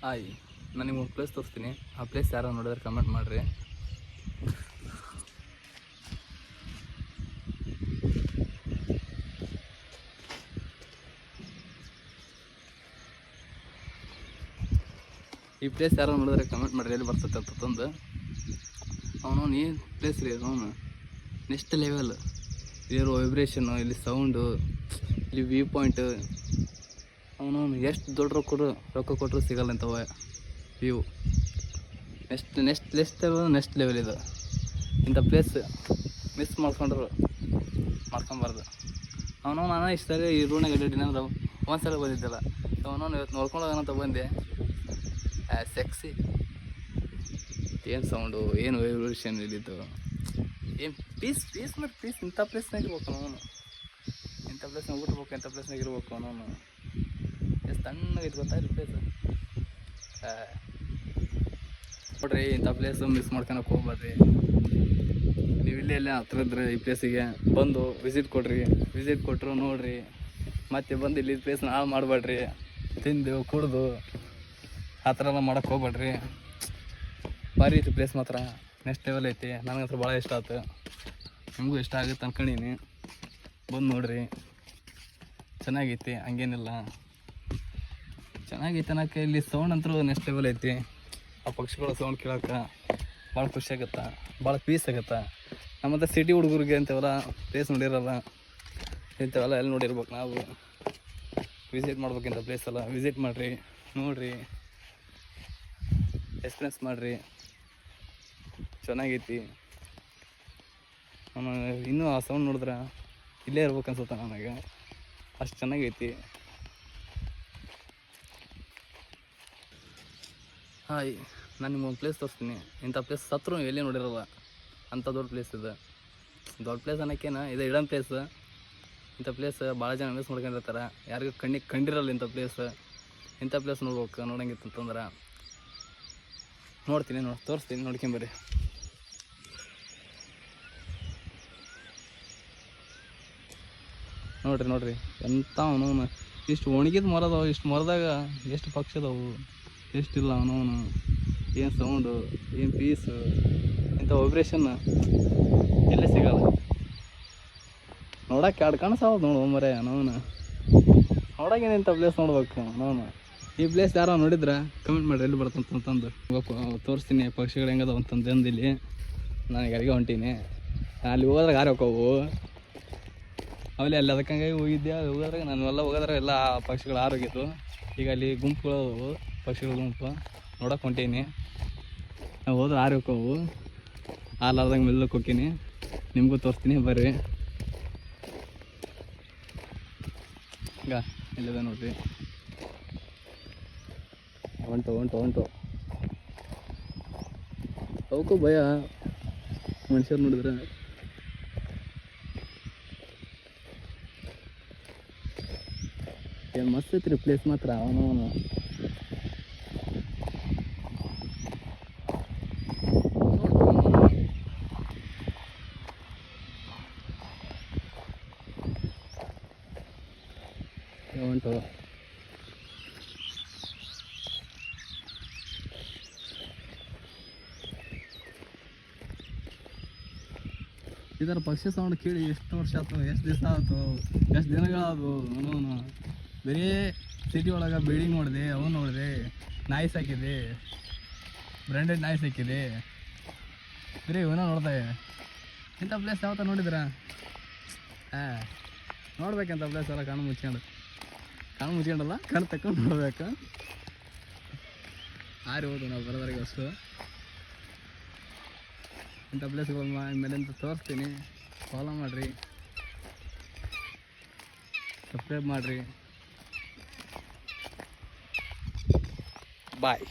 Hi, ನಾನು ನಿಮ್ಗೆ ಒಂದು ಪ್ಲೇಸ್ ತೋರಿಸ್ತೀನಿ. ಆ ಪ್ಲೇಸ್ ಯಾರೋ ನೋಡಿದ್ರೆ ಕಮೆಂಟ್ ಮಾಡಿರಿ. ಈ ಪ್ಲೇಸ್ ಯಾರೋ ನೋಡಿದ್ರೆ ಕಮೆಂಟ್ ಮಾಡಿರಿ, ಎಲ್ಲಿ ಬರ್ತದೆ ಅಂತಂದು. ಅವನು ಈ ಪ್ಲೇಸ್ ರೀ, ಅವನು ನೆಕ್ಸ್ಟ್ ಲೆವೆಲ್. ಇಲ್ಲಿರೋ ವೈಬ್ರೇಷನ್ನು, ಇಲ್ಲಿ ಸೌಂಡು, ಇಲ್ಲಿ ವ್ಯೂ ಪಾಯಿಂಟ್. ಅವನು ಎಷ್ಟು ದೊಡ್ಡ ರೊಕ್ಕ ಕೊಟ್ಟರು ಸಿಗಲ್ಲ ಇಂಥವ ವ್ಯೂ. ನೆಕ್ಸ್ಟ್ ಲೆವೆಲ್ ಇದು. ಇಂಥ ಪ್ಲೇಸ್ ಮಿಸ್ ಮಾಡ್ಕೊಬಾರ್ದು. ಅವನು ನಾನು ಇಷ್ಟು ಸರಿ ಈ ರೂಮ್ನಾಗ ಅಡ್ಡಿನ ಒಂದು ಸಲ ಬಂದಿದ್ದಲ್ಲ. ಅವನು ಇವತ್ತು ನೋಡ್ಕೊಂಡು ಹೋಗೋಣಂತ ಬಂದೆ. ಸೆಕ್ಸಿ, ಏನು ಸೌಂಡು, ಏನು ವೈಬ್ರೇಷನ್ ಇಲ್ಲಿದ್ದು, ಏನು ಪೀಸ್ ಮತ್ತು ಪೀಸ್. ಇಂಥ ಪ್ಲೇಸ್ನಾಗ ಇರ್ಬೇಕು ಅವನು, ಇಂಥ ಪ್ಲೇಸ್ನಾಗ ಊಟಬೇಕು, ಇಂಥ ಪ್ಲೇಸ್ನಾಗ ಇರ್ಬೇಕು ಅವನು. ಎಷ್ಟು ತಣ್ಣಗೈತೆ ಗೊತ್ತಾ ಇಲ್ಲಿ ಪ್ಲೇಸ್. ನೋಡ್ರಿ, ಇಂಥ ಪ್ಲೇಸು ಮಿಸ್ ಮಾಡ್ಕೊಳಕ್ಕೆ ಹೋಗ್ಬೇಡ್ರಿ. ನೀವು ಇಲ್ಲೇ ಹತ್ರ ಇದ್ರೆ ಈ ಪ್ಲೇಸಿಗೆ ಬಂದು ವಿಸಿಟ್ ಕೊಟ್ಟರು ನೋಡಿರಿ. ಮತ್ತೆ ಬಂದು ಇಲ್ಲಿ ಪ್ಲೇಸ್ನ ಹಾಳು ಮಾಡಬೇಡ್ರಿ. ತಿಂದು ಕುಡ್ದು ಆ ಥರ ಎಲ್ಲ ಮಾಡೋಕ್ಕೆ ಹೋಗ್ಬೇಡ್ರಿ. ಭಾರಿ ಐತಿ ಪ್ಲೇಸ್, ಮಾತ್ರ ನೆಕ್ಸ್ಟ್ ಲೆವೆಲ್ ಐತಿ. ನನಗಂತೂ ಭಾಳ ಇಷ್ಟ ಆಯ್ತು, ನಿಮಗೂ ಇಷ್ಟ ಆಗುತ್ತೆ ಅನ್ಕೊಂಡೀನಿ. ಬಂದು ನೋಡಿರಿ, ಚೆನ್ನಾಗೈತಿ, ಹಂಗೇನಿಲ್ಲ. ಚೆನ್ನಾಗೈತೆ ಅನ್ನೋಕ್ಕೆ ಇಲ್ಲಿ ಸೌಂಡ್ ಅಂತೂ ನೆಕ್ಸ್ಟ್ ಲೆವೆಲ್ ಐತಿ. ಆ ಪಕ್ಷಿಗಳ ಸೌಂಡ್ ಕೇಳೋಕೆ ಭಾಳ ಖುಷಿ ಆಗುತ್ತೆ, ಭಾಳ ಪೀಸ್ ಆಗುತ್ತೆ. ನಮ್ಮಂಥ ಸಿಟಿ ಹುಡುಗರಿಗೆ ಅಂಥವೆಲ್ಲ ಪ್ಲೇಸ್ ನೋಡಿರಲ್ಲ, ಇಂಥವೆಲ್ಲ ಎಲ್ಲಿ ನೋಡಿರ್ಬೇಕು. ನಾವು ವಿಸಿಟ್ ಮಾಡ್ಬೇಕಿಂತ ಪ್ಲೇಸೆಲ್ಲ ವಿಸಿಟ್ ಮಾಡಿರಿ, ನೋಡಿರಿ, ಎಕ್ಸ್ಪೀರಿಯನ್ಸ್ ಮಾಡಿರಿ. ಚೆನ್ನಾಗೈತಿ. ನಾನು ಇನ್ನೂ ಆ ಸೌಂಡ್ ನೋಡಿದ್ರೆ ಇಲ್ಲೇ ಇರ್ಬೇಕು ಅನ್ಸುತ್ತೆ ನನಗೆ, ಅಷ್ಟು ಚೆನ್ನಾಗೈತಿ. ಹಾಯ್, ನಾನು ನಿಮ್ಗೊಂದು ಪ್ಲೇಸ್ ತೋರಿಸ್ತೀನಿ. ಇಂಥ ಪ್ಲೇಸ್ ಸತ್ರು ಎಲ್ಲಿ ನೋಡಿರಲ್ಲ, ಅಂಥ ದೊಡ್ಡ ಪ್ಲೇಸ್ ಇದೆ. ದೊಡ್ಡ ಪ್ಲೇಸ್ ಅನ್ನೋಕ್ಕೇನು, ಇದು ಇಡನ್ ಪ್ಲೇಸ್. ಇಂಥ ಪ್ಲೇಸ್ ಭಾಳ ಜನ ಮಿಸ್ ಮಾಡ್ಕೊಂಡಿರ್ತಾರೆ, ಯಾರಿಗೂ ಕಣ್ಣಿಗೆ ಕಂಡಿರಲ್ಲ ಇಂಥ ಪ್ಲೇಸ್. ಇಂಥ ಪ್ಲೇಸ್ ನೋಡಂಗಿತ್ತಂತಂದ್ರೆ ತೋರಿಸ್ತೀನಿ, ನೋಡ್ಕೊಂಬರ್ರಿ. ನೋಡ್ರಿ ಎಂಥ ಅವನವನು ಇಷ್ಟು ಒಣಗಿದ ಮರದವು. ಇಷ್ಟು ಮರದಾಗ ಎಷ್ಟು ಪಕ್ಷಿ ಅದಾವು, ಎಷ್ಟಿಲ್ಲ ಅವನವನು. ಏನು ಸೌಂಡು, ಏನು ಪೀಸು, ಇಂಥ ವೈಬ್ರೇಷನ್ ಎಲ್ಲೇ ಸಿಗಲ್ಲ. ನೋಡೋಕೆ ಎರಡು ಕಾಣಿಸಾವದು ನೋಡು ಮರೆ ಅವನು. ನೋಡೋಕೆ ಇಂಥ ಪ್ಲೇಸ್ ನೋಡ್ಬೇಕು ಅವನು. ಈ ಪ್ಲೇಸ್ ಯಾರೋ ನೋಡಿದ್ರೆ ಕಮೆಂಟ್ ಮಾಡಿರಿ, ಎಲ್ಲಿ ಬರ್ತಂತಂದು ತೋರಿಸ್ತೀನಿ. ಪಕ್ಷಿಗಳು ಹೆಂಗದಾವ ಅಂತಂದು ಇಲ್ಲಿ ನನಗೆ ಅಲ್ಲಿಗೆ ಹೊಂಟೀನಿ. ಅಲ್ಲಿ ಹೋದ್ರಾಗ ಯಾರು ಹೋಗವು ಅವಲ್ಲಿ ಅಲ್ಲಿ ಅದಕ್ಕಂಗೆ ಹೋಗಿದ್ದೆ. ಹೋಗೋದ್ರಾಗ ಹೋಗೋದ್ರಾಗ ಎಲ್ಲ ಪಕ್ಷಿಗಳು ಆರೋಗಿತ್ತು. ಈಗ ಅಲ್ಲಿ ಗುಂಪುಗಳು ಅದಾವು, ಪಕ್ಷಿಗಳ ಗುಂಪು ನೋಡೋಕೆ ಹೊಂಟೀನಿ. ನಾವು ಹೋದ್ರೆ ಆರು ಹೋಕ್ಕವು, ಹಾಲಾರ್ದಂಗೆ ಮೆಲ್ಲಕ್ಕೆ ಹೋಗ್ತೀನಿ. ನಿಮಗೂ ತೋರಿಸ್ತೀನಿ, ಬರ್ರಿ. ಈಗ ಇಲ್ಲದ ನೋಡ್ರಿ, ಹೊಂಟು ಅವಕ್ಕೂ ಭಯ ಮನುಷ್ಯರು ನೋಡಿದ್ರೆ. ಏನು ಮಸ್ತ್ ಐತ್ರಿ ಪ್ಲೇಸ್ ಮಾತ್ರ. ಅವನು ಹೊಂಟು ಇದರ ಪಕ್ಷಿ ಸೌಂಡ್ ಕೇಳಿ ಎಷ್ಟು ವರ್ಷ ಆಯ್ತು, ಎಷ್ಟು ದಿವಸ ಆಯ್ತು, ಎಷ್ಟು ದಿನಗಳಾದವು. ಅವನು ಬರೀ ಸಿಟಿ ಒಳಗೆ ಬಿಲ್ಡಿಂಗ್ ನೋಡಿದೆ, ಅವನು ನೋಡಿದೆ, ನಾಯಿ ಸಾಕಿದೆ, ಬ್ರ್ಯಾಂಡೆಡ್ ನಾಯಿ ಸಾಕಿದೆ, ಬರೀ ಇವನ ನೋಡ್ದೆ. ಇಂಥ ಪ್ಲೇಸ್ ಯಾವತ್ತ ನೋಡಿದ್ರ? ನೋಡ್ಬೇಕಂತ ಪ್ಲೇಸ್ ಎಲ್ಲ ಕಣ್ಣು ಮುಚ್ಕೊಂಡಲ್ಲ, ಕಣ್ಣು ತಕೊಂಡು ನೋಡ್ಬೇಕು. ಆರಿ ಹೋದು ನಾವು ಬರೋದ್ರಿಗೆ ಅಷ್ಟು. ಇಂಥ ಪ್ಲೇಸ್ಗಳು ಮೇಲಿಂದ ತೋರಿಸ್ತೀನಿ. ಫಾಲೋ ಮಾಡಿರಿ, ಸಬ್ಸ್ಕ್ರೈಬ್ ಮಾಡಿರಿ. ಬಾಯ್.